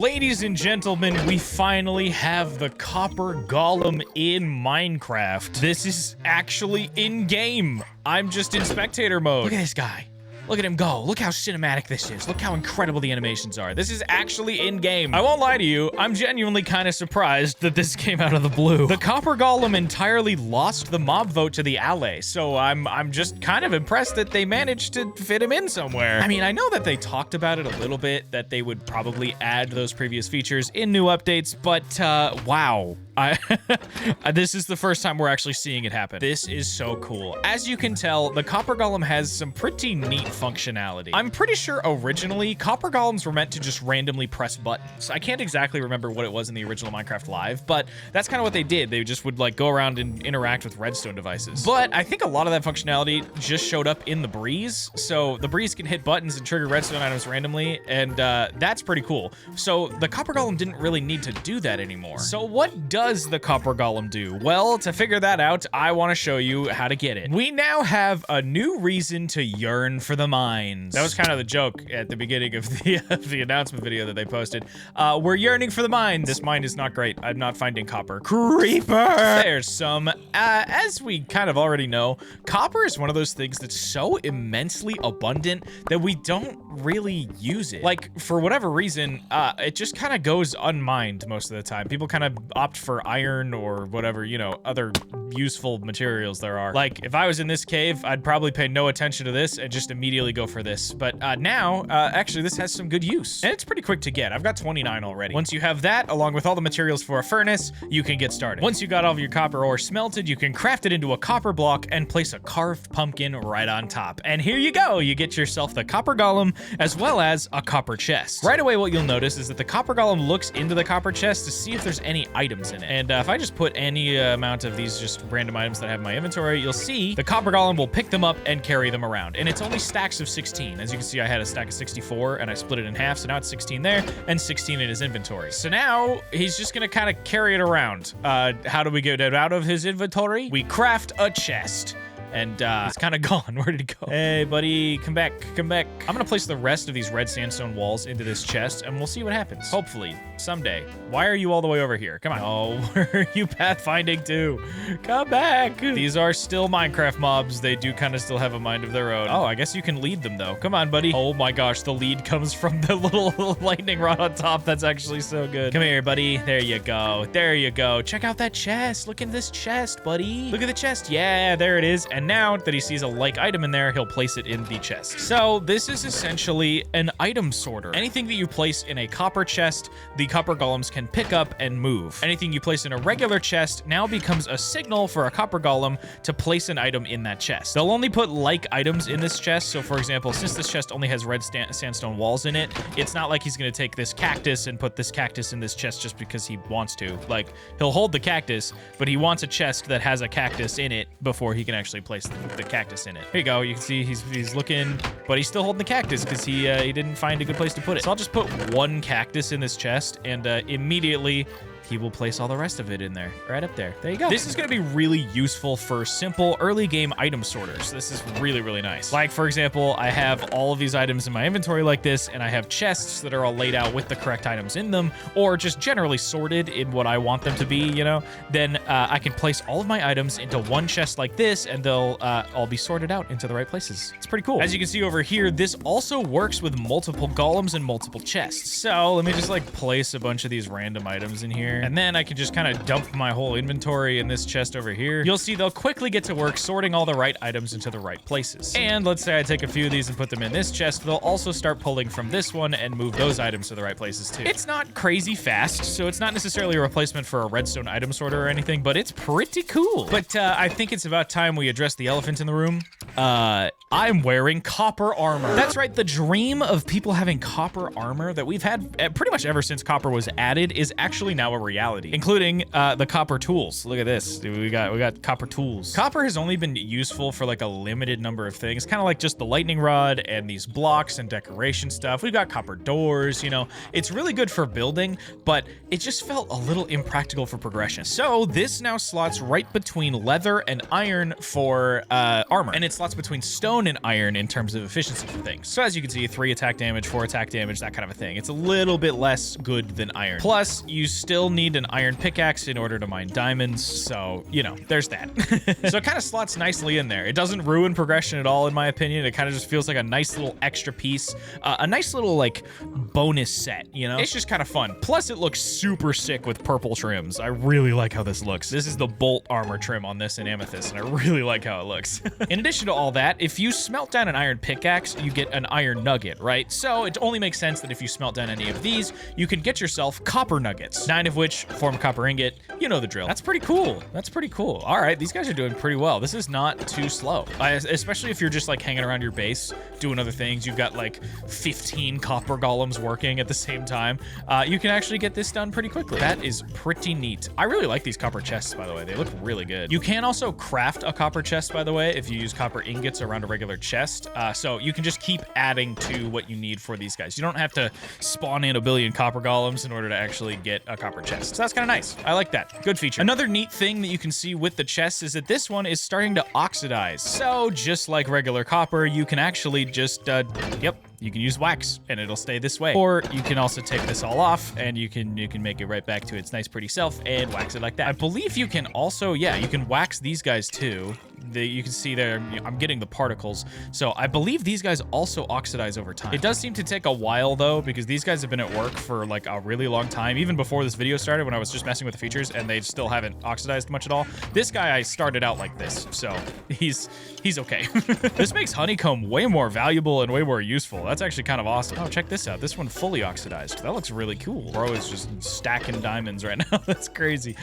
Ladies and gentlemen, we finally have the copper golem in Minecraft. This is actually in-game. I'm just in spectator mode. Look at this guy. Look at him go. Look how cinematic this is. Look how incredible the animations are. This is actually in-game. I won't lie to you, I'm genuinely kind of surprised that this came out of the blue. The copper golem entirely lost the mob vote to the ally, so I'm just kind of impressed that they managed to fit him in somewhere. I mean, I know that they talked about it a little bit, that they would probably add those previous features in new updates, but wow. This is the first time we're actually seeing it happen. This is so cool. As you can tell, the copper golem has some pretty neat functionality. I'm pretty sure originally copper golems were meant to just randomly press buttons. I can't exactly remember what it was in the original Minecraft Live, but that's kind of what they did. They just would like go around and interact with redstone devices. But I think a lot of that functionality just showed up in the breeze. So the breeze can hit buttons and trigger redstone items randomly, and that's pretty cool. So the copper golem didn't really need to do that anymore. So what does the copper golem do? Well, to figure that out, I want to show you how to get it. We now have a new reason to yearn for the mines. That was kind of the joke at the beginning of the announcement video that they posted. We're yearning for the mines. This mine is not great. I'm not finding copper. Creeper! There's some. As we kind of already know, copper is one of those things that's so immensely abundant that we don't really use it. Like, for whatever reason, it just kind of goes unmined most of the time. People kind of opt for iron or whatever, you know, other useful materials there are. Like, if I was in this cave, I'd probably pay no attention to this and just immediately go for this. But now, actually, this has some good use. And it's pretty quick to get. I've got 29 already. Once you have that, along with all the materials for a furnace, you can get started. Once you got all of your copper ore smelted, you can craft it into a copper block and place a carved pumpkin right on top. And here you go. You get yourself the copper golem, as well as a copper chest. Right away, what you'll notice is that the copper golem looks into the copper chest to see if there's any items in it. And if I just put any amount of these just random items that I have in my inventory, you'll see the copper golem will pick them up and carry them around. And it's only stacks of 16. As you can see, I had a stack of 64 and I split it in half. So now it's 16 there and 16 in his inventory. So now he's just gonna kind of carry it around. How do we get it out of his inventory? We craft a chest. And it's kind of gone. Where did it go? Hey, buddy, come back, come back. I'm gonna place the rest of these red sandstone walls into this chest, and we'll see what happens. Hopefully, someday. Why are you all the way over here? Come on. Oh, where are you pathfinding to? Come back. These are still Minecraft mobs. They do kind of still have a mind of their own. Oh, I guess you can lead them, though. Come on, buddy. Oh my gosh, the lead comes from the little lightning rod on top. That's actually so good. Come here, buddy. There you go. There you go. Check out that chest. Look at this chest, buddy. Look at the chest. Yeah, there it is. And now that he sees a like item in there, he'll place it in the chest. So this is essentially an item sorter. Anything that you place in a copper chest, the copper golems can pick up and move. Anything you place in a regular chest now becomes a signal for a copper golem to place an item in that chest. They'll only put like items in this chest. So for example, since this chest only has red sandstone walls in it, it's not like he's gonna take this cactus and put this cactus in this chest just because he wants to. Like, he'll hold the cactus, but he wants a chest that has a cactus in it before he can actually place the cactus in it. Here you go. You can see he's looking, but he's still holding the cactus because he didn't find a good place to put it. So I'll just put one cactus in this chest, and immediately he will place all the rest of it in there, right up there. There you go. This is gonna be really useful for simple early game item sorters. This is really, really nice. Like, for example, I have all of these items in my inventory like this, and I have chests that are all laid out with the correct items in them, or just generally sorted in what I want them to be, you know? Then I can place all of my items into one chest like this, and they'll all be sorted out into the right places. It's pretty cool. As you can see over here, this also works with multiple golems and multiple chests. So let me just like place a bunch of these random items in here. And then I can just kind of dump my whole inventory in this chest over here. You'll see they'll quickly get to work sorting all the right items into the right places. And let's say I take a few of these and put them in this chest, they'll also start pulling from this one and move those items to the right places too. It's not crazy fast, so it's not necessarily a replacement for a redstone item sorter or anything, but it's pretty cool. But I think it's about time we address the elephant in the room. I'm wearing copper armor. That's right, the dream of people having copper armor that we've had pretty much ever since copper was added is actually now a reality, including the copper tools. Look at this. We got copper tools. Copper has only been useful for like a limited number of things, kind of like just the lightning rod and these blocks and decoration stuff. We've got copper doors, you know. It's really good for building, but it just felt a little impractical for progression. So this now slots right between leather and iron for armor, and it slots between stone and iron in terms of efficiency for things. So as you can see, 3 attack damage, 4 attack damage, that kind of a thing. It's a little bit less good than iron. Plus, you still need an iron pickaxe in order to mine diamonds, so, you know, there's that. So it kind of slots nicely in there. It doesn't ruin progression at all, in my opinion. It kind of just feels like a nice little extra piece, a nice little, like, bonus set, you know? It's just kind of fun. Plus, it looks super sick with purple trims. I really like how this looks. This is the bolt armor trim on this in Amethyst, and I really like how it looks. In addition to all that, if you smelt down an iron pickaxe, you get an iron nugget, right? So it only makes sense that if you smelt down any of these, you can get yourself copper nuggets, 9 of which form a copper ingot. You know the drill. That's pretty cool. That's pretty cool. All right, these guys are doing pretty well. This is not too slow, especially if you're just like hanging around your base, doing other things. You've got like 15 copper golems working at the same time. You can actually get this done pretty quickly. That is pretty neat. I really like these copper chests, by the way. They look really good. You can also craft a copper chest, by the way, if you use copper ingots around a regular chest. So you can just keep adding to what you need for these guys. You don't have to spawn in a billion copper golems in order to actually get a copper chest. So that's kind of nice. I like that. Good feature. Another neat thing that you can see with the chest is that this one is starting to oxidize. So just like regular copper, you can actually just, you can use wax and it'll stay this way. Or you can also take this all off and you can make it right back to its nice pretty self and wax it like that. I believe you can also, yeah, you can wax these guys too. You can see there, I'm getting the particles. So I believe these guys also oxidize over time. It does seem to take a while though, because these guys have been at work for like a really long time, even before this video started when I was just messing with the features, and they still haven't oxidized much at all. This guy, I started out like this, so he's okay. This makes honeycomb way more valuable and way more useful. That's actually kind of awesome. Oh, check this out. This one fully oxidized. That looks really cool. Bro is just stacking diamonds right now. That's crazy.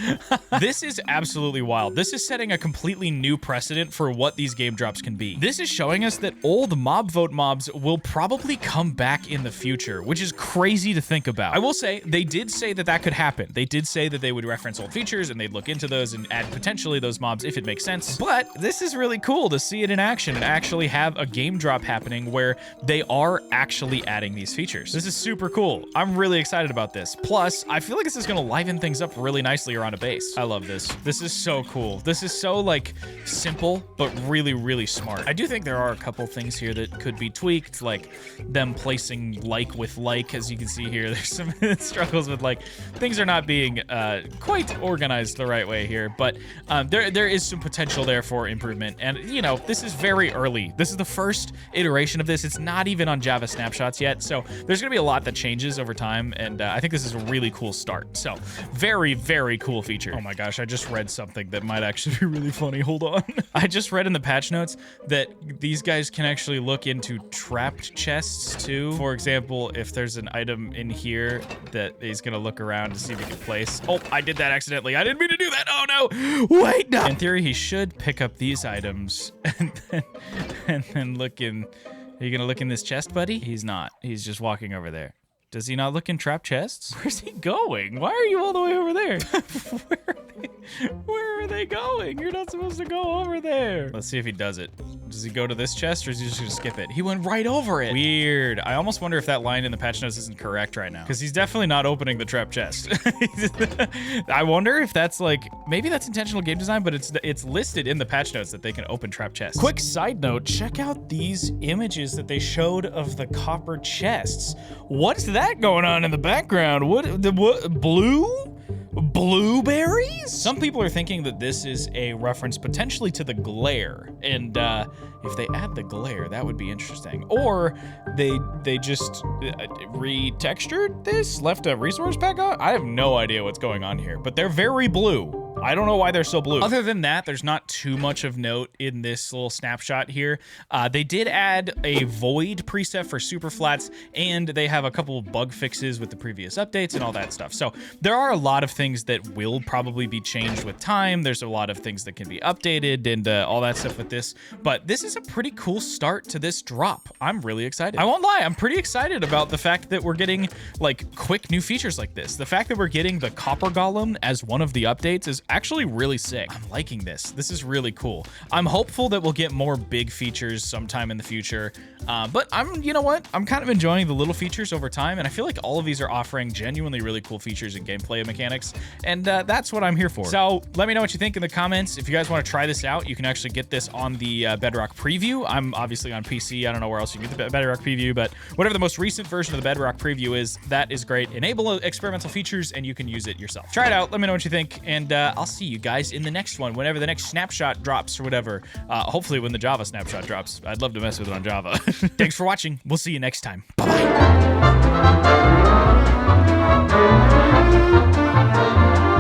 This is absolutely wild. This is setting a completely new precedent for what these game drops can be. This is showing us that old mob vote mobs will probably come back in the future, which is crazy to think about. I will say, they did say that that could happen. They did say that they would reference old features and they'd look into those and add potentially those mobs if it makes sense. But this is really cool to see it in action and actually have a game drop happening where they are actually adding these features. This is super cool. I'm really excited about this. Plus, I feel like this is gonna liven things up really nicely around a base. I love this. This is so cool. This is so like simple, but really, really smart. I do think there are a couple things here that could be tweaked, like them placing like with like, as you can see here. There's some struggles with like, things are not being quite organized the right way here, but there is some potential there for improvement. And you know, this is very early. This is the first iteration of this. It's not even on Java snapshots yet, so there's gonna be a lot that changes over time, and I think this is a really cool start. So very, very cool feature. Oh my gosh, I just read something that might actually be really funny. Hold on. I just read in the patch notes that these guys can actually look into trapped chests too. For example, if there's an item in here that he's gonna look around to see if he can place. Oh, I did that accidentally. I didn't mean to do that. Oh no, wait, no. In theory, he should pick up these items and then look in. Are you gonna look in this chest, buddy? He's not. He's just walking over there. Does he not look in trap chests? Where's he going? Why are you all the way over there? Where are they going? You're not supposed to go over there. Let's see if he does it. Does he go to this chest or is he just gonna skip it? He went right over it. Weird. I almost wonder if that line in the patch notes isn't correct right now, because he's definitely not opening the trap chest. I wonder if that's like, maybe that's intentional game design, but it's listed in the patch notes that they can open trap chests. Quick side note, check out these images that they showed of the copper chests. What's that going on in the background? What blue? Blueberries? Some people are thinking that this is a reference potentially to the glare, and if they add the glare, that would be interesting. Or they just retextured this, left a resource pack on. I have no idea what's going on here, but they're very blue. I don't know why they're so blue. Other than that, there's not too much of note in this little snapshot here. They did add a void preset for super flats, and they have a couple of bug fixes with the previous updates and all that stuff. So there are a lot of things that will probably be changed with time. There's a lot of things that can be updated and all that stuff with this, but this is a pretty cool start to this drop. I'm really excited. I won't lie, I'm pretty excited about the fact that we're getting like quick new features like this. The fact that we're getting the copper golem as one of the updates is actually really sick. I'm liking this. This is really cool. I'm hopeful that we'll get more big features sometime in the future, but you know what? I'm kind of enjoying the little features over time, and I feel like all of these are offering genuinely really cool features and gameplay mechanics, and that's what I'm here for. So let me know what you think in the comments. If you guys want to try this out, you can actually get this on the Bedrock preview. I'm obviously on PC. I don't know where else you can get the Bedrock preview, but whatever the most recent version of the Bedrock preview is, that is great. Enable experimental features, and you can use it yourself. Try it out. Let me know what you think, and I'll see you guys in the next one, whenever the next snapshot drops or whatever. Hopefully when the Java snapshot drops. I'd love to mess with it on Java. Thanks for watching. We'll see you next time. Bye-bye.